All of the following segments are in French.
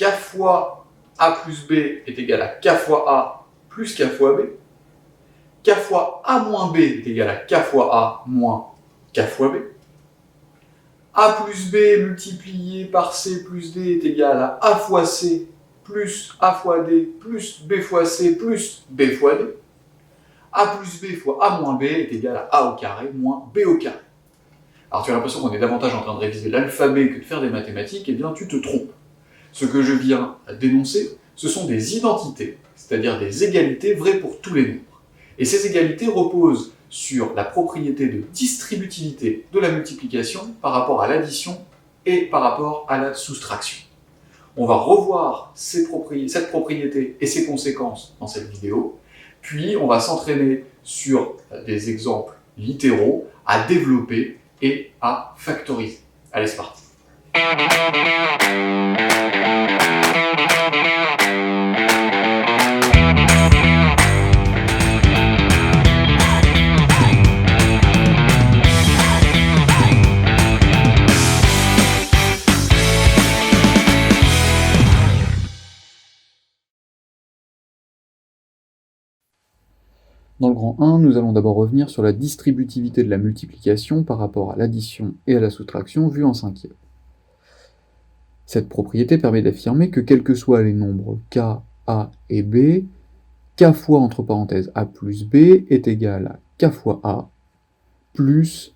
k fois a plus b est égal à k fois a plus k fois b, k fois a moins b est égal à k fois a moins k fois b, a plus b multiplié par c plus d est égal à a fois c plus a fois d plus b fois c plus b fois d, a plus b fois a moins b est égal à a au carré moins b au carré. Alors tu as l'impression qu'on est davantage en train de réviser l'alphabet que de faire des mathématiques, eh bien tu te trompes. Ce que je viens d'énoncer, ce sont des identités, c'est-à-dire des égalités vraies pour tous les nombres. Et ces égalités reposent sur la propriété de distributivité de la multiplication par rapport à l'addition et par rapport à la soustraction. On va revoir cette propriété et ses conséquences dans cette vidéo, puis on va s'entraîner sur des exemples littéraux à développer et à factoriser. Allez, c'est parti. Dans le grand 1, nous allons d'abord revenir sur la distributivité de la multiplication par rapport à l'addition et à la soustraction vue en cinquième. Cette propriété permet d'affirmer que quels que soient les nombres k, a et b, k fois entre parenthèses a plus b est égal à k fois a plus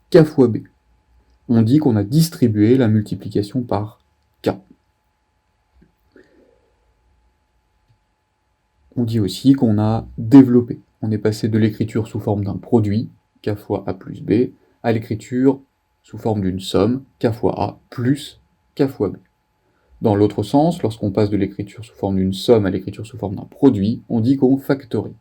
k fois b. On dit qu'on a distribué la multiplication par k. On dit aussi qu'on a développé. On est passé de l'écriture sous forme d'un produit, k fois a plus b, à l'écriture sous forme d'une somme, k fois a plus k fois b. Dans l'autre sens, lorsqu'on passe de l'écriture sous forme d'une somme à l'écriture sous forme d'un produit, on dit qu'on factorise.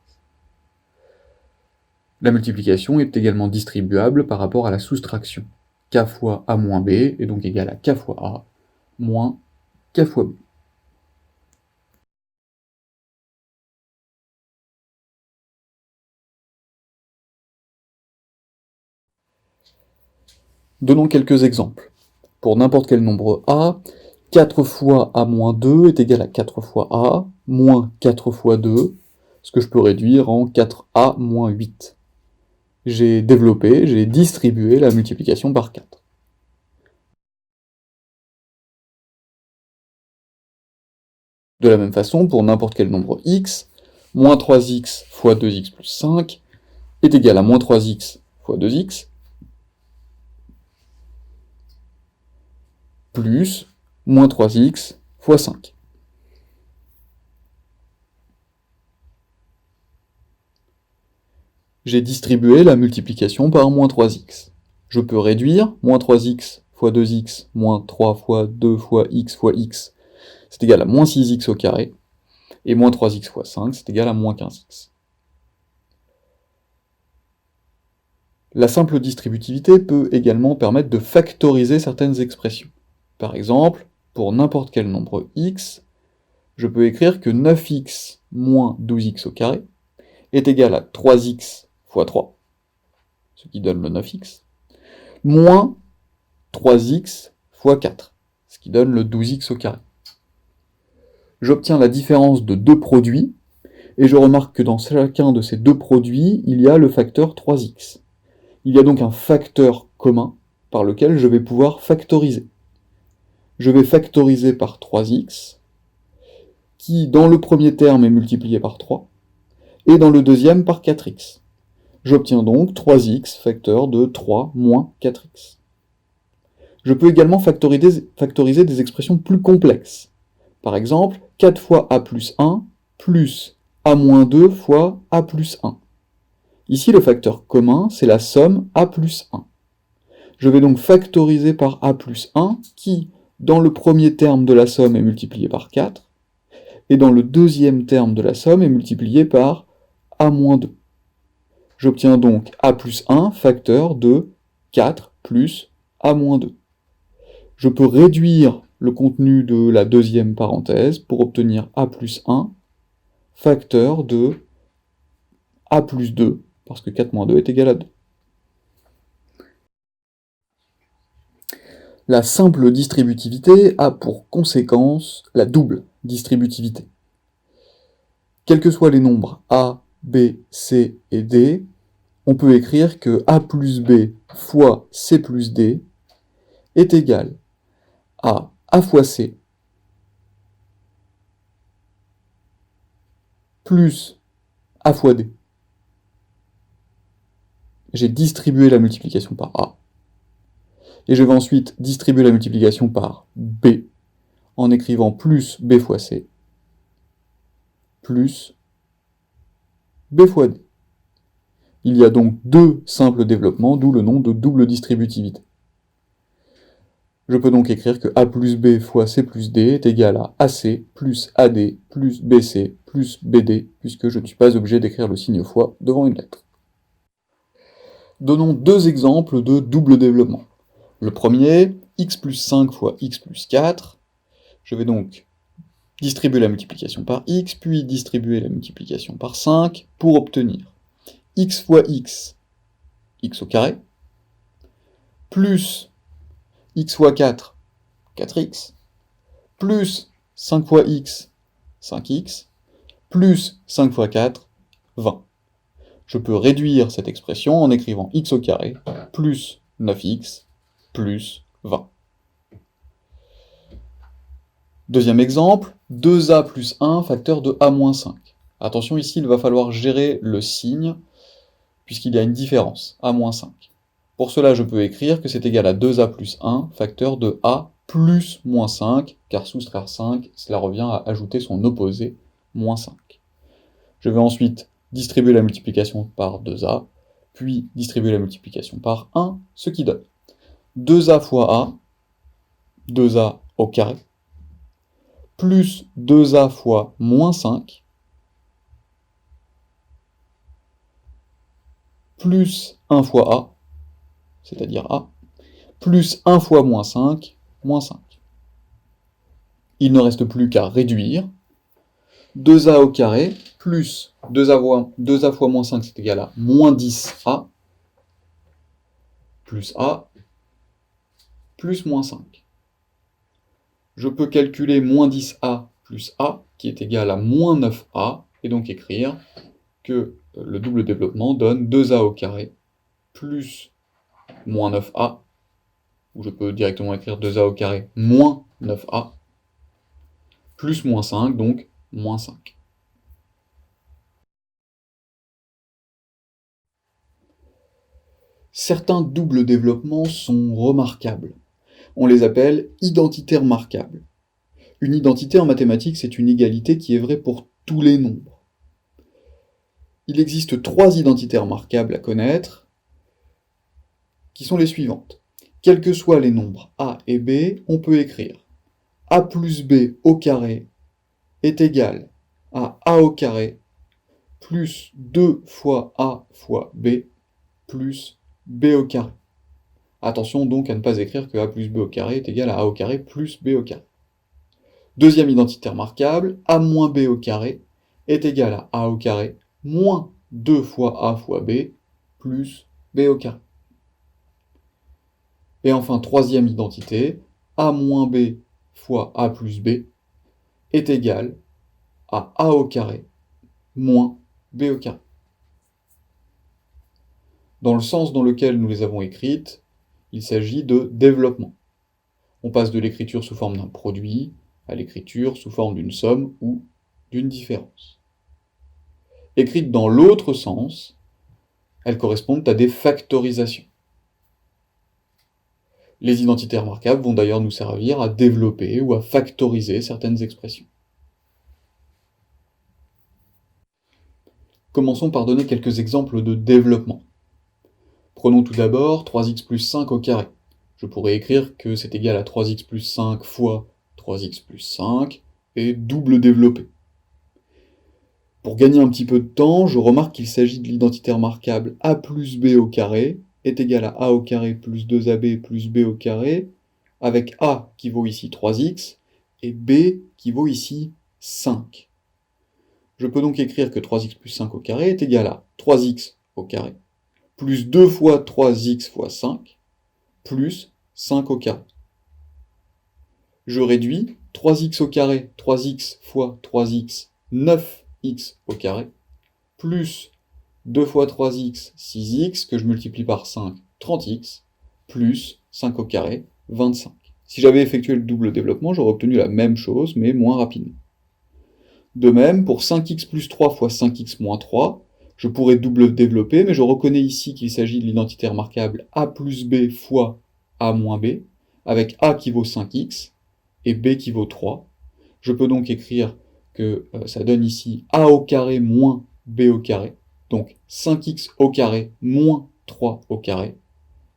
La multiplication est également distribuable par rapport à la soustraction. K fois a moins b est donc égal à k fois a moins k fois b. Donnons quelques exemples. Pour n'importe quel nombre a, 4 fois a moins 2 est égal à 4 fois a moins 4 fois 2, ce que je peux réduire en 4a moins 8. J'ai développé, j'ai distribué la multiplication par 4. De la même façon, pour n'importe quel nombre x, moins 3x fois 2x plus 5 est égal à moins 3x fois 2x, plus moins 3x fois 5. J'ai distribué la multiplication par moins 3x. Je peux réduire moins 3x fois 2x moins 3 fois 2 fois x, c'est égal à moins 6x au carré, et moins 3x fois 5, c'est égal à moins 15x. La simple distributivité peut également permettre de factoriser certaines expressions. Par exemple, pour n'importe quel nombre x, je peux écrire que 9x moins 12x au carré est égal à 3x fois 3, ce qui donne le 9x, moins 3x fois 4, ce qui donne le 12x au carré. J'obtiens la différence de deux produits, et je remarque que dans chacun de ces deux produits, il y a le facteur 3x. Il y a donc un facteur commun par lequel je vais pouvoir factoriser. Je vais factoriser par 3x, qui dans le premier terme est multiplié par 3, et dans le deuxième par 4x. J'obtiens donc 3x facteur de 3 moins 4x. Je peux également factoriser des expressions plus complexes. Par exemple, 4 fois a plus 1 plus a moins 2 fois a plus 1. Ici, le facteur commun, c'est la somme a plus 1. Je vais donc factoriser par a plus 1, qui, dans le premier terme de la somme, est multiplié par 4, et dans le deuxième terme de la somme, est multiplié par a moins 2. J'obtiens donc a plus 1 facteur de 4 plus a moins 2. Je peux réduire le contenu de la deuxième parenthèse pour obtenir a plus 1 facteur de a plus 2, parce que 4 moins 2 est égal à 2. La simple distributivité a pour conséquence la double distributivité. Quels que soient les nombres a, b, c et d, on peut écrire que a plus b fois c plus d est égal à a fois c plus a fois d. J'ai distribué la multiplication par a. Et je vais ensuite distribuer la multiplication par b en écrivant plus b fois c plus b fois d. Il y a donc deux simples développements, d'où le nom de double distributivité. Je peux donc écrire que a plus b fois c plus d est égal à ac plus ad plus bc plus bd, puisque je ne suis pas obligé d'écrire le signe fois devant une lettre. Donnons deux exemples de double développement. Le premier, x plus 5 fois x plus 4. Je vais donc distribuer la multiplication par x, puis distribuer la multiplication par 5, pour obtenir x fois x, x au carré, plus x fois 4, 4x, plus 5 fois x, 5x, plus 5 fois 4, 20. Je peux réduire cette expression en écrivant x au carré plus 9x plus 20. Deuxième exemple, 2a plus 1 facteur de a moins 5. Attention, ici, il va falloir gérer le signe, puisqu'il y a une différence, a moins 5. Pour cela, je peux écrire que c'est égal à 2a plus 1 facteur de a plus moins 5, car soustraire 5, cela revient à ajouter son opposé, moins 5. Je vais ensuite distribuer la multiplication par 2a, puis distribuer la multiplication par 1, ce qui donne 2a fois a, 2a au carré, plus 2a fois moins 5, plus 1 fois a, c'est-à-dire a, plus 1 fois moins 5, moins 5. Il ne reste plus qu'à réduire. 2a au carré, plus 2a fois moins 5, c'est égal à moins 10a, plus a, plus moins 5. Je peux calculer moins 10a plus a, qui est égal à moins 9a, et donc écrire que le double développement donne 2a au carré plus moins 9a, ou je peux directement écrire 2a au carré moins 9a, plus moins 5, donc moins 5. Certains doubles développements sont remarquables. On les appelle identités remarquables. Une identité en mathématiques, c'est une égalité qui est vraie pour tous les nombres. Il existe trois identités remarquables à connaître, qui sont les suivantes. Quels que soient les nombres a et b, on peut écrire a plus b au carré est égal à a au carré plus 2 fois a fois b plus b au carré. Attention donc à ne pas écrire que a plus b au carré est égal à a au carré plus b au carré. Deuxième identité remarquable, a moins b au carré est égal à a au carré moins 2 fois a fois b plus b au carré. Et enfin, troisième identité, a moins b fois a plus b est égal à a au carré moins b au carré. Dans le sens dans lequel nous les avons écrites, il s'agit de développement. On passe de l'écriture sous forme d'un produit à l'écriture sous forme d'une somme ou d'une différence. Écrites dans l'autre sens, elles correspondent à des factorisations. Les identités remarquables vont d'ailleurs nous servir à développer ou à factoriser certaines expressions. Commençons par donner quelques exemples de développement. Prenons tout d'abord 3x plus 5 au carré. Je pourrais écrire que c'est égal à 3x plus 5 fois 3x plus 5 et double développé. Pour gagner un petit peu de temps, je remarque qu'il s'agit de l'identité remarquable a plus b au carré est égal à a au carré plus 2ab plus b au carré, avec a qui vaut ici 3x et b qui vaut ici 5. Je peux donc écrire que 3x plus 5 au carré est égal à 3x au carré plus 2 fois 3x fois 5 plus 5 au carré. je réduis 3x au carré, 3x fois 3x, 9x au carré, plus 2 fois 3x, 6x, que je multiplie par 5, 30x, plus 5 au carré, 25. Si j'avais effectué le double développement, j'aurais obtenu la même chose, mais moins rapidement. De même, pour 5x plus 3 fois 5x moins 3, je pourrais double développer, mais je reconnais ici qu'il s'agit de l'identité remarquable a plus b fois a moins b, avec a qui vaut 5x et b qui vaut 3. Je peux donc écrire que ça donne ici a au carré moins b au carré, donc 5x au carré moins 3 au carré.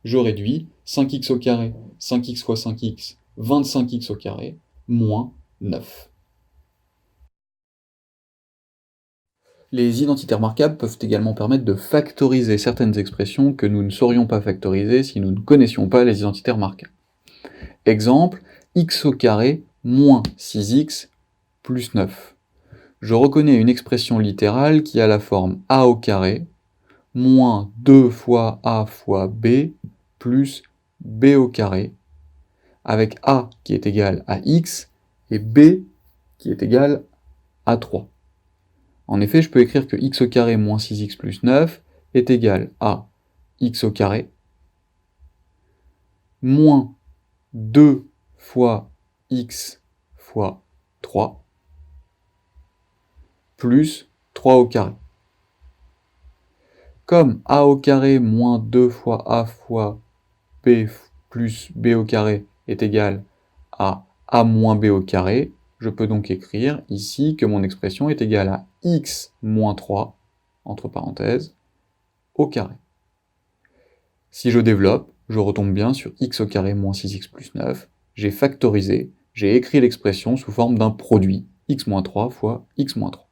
Je réduis 5x au carré, 5x fois 5x, 25x au carré, moins 9. Les identités remarquables peuvent également permettre de factoriser certaines expressions que nous ne saurions pas factoriser si nous ne connaissions pas les identités remarquables. Exemple, x au carré moins 6x plus 9. Je reconnais une expression littérale qui a la forme a au carré moins 2 fois a fois b plus b au carré, avec a qui est égal à x et b qui est égal à 3. En effet, je peux écrire que x au carré moins 6x plus 9 est égal à x au carré moins 2 fois x fois 3 plus 3 au carré. Comme a au carré moins 2 fois a fois b plus b au carré est égal à a moins b au carré, je peux donc écrire ici que mon expression est égale à x moins 3, entre parenthèses, au carré. Si je développe, je retombe bien sur x au carré moins 6x plus 9, j'ai factorisé, j'ai écrit l'expression sous forme d'un produit, x moins 3 fois x moins 3.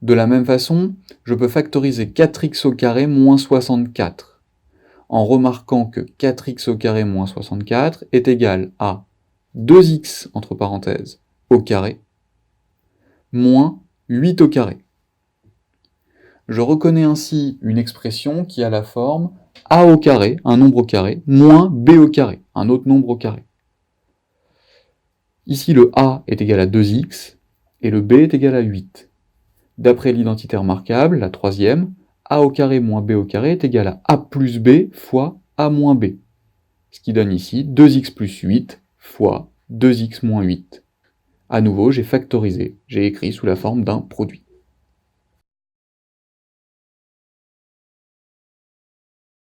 De la même façon, je peux factoriser 4x au carré moins 64, en remarquant que 4x au carré moins 64 est égal à 2x, entre parenthèses, au carré, moins 8 au carré. Je reconnais ainsi une expression qui a la forme a au carré, un nombre au carré, moins b au carré, un autre nombre au carré. Ici, le a est égal à 2x, et le b est égal à 8. D'après l'identité remarquable, la troisième, a au carré moins b au carré est égal à a plus b fois a moins b, ce qui donne ici 2x plus 8 fois 2x moins 8. À nouveau, j'ai factorisé, j'ai écrit sous la forme d'un produit.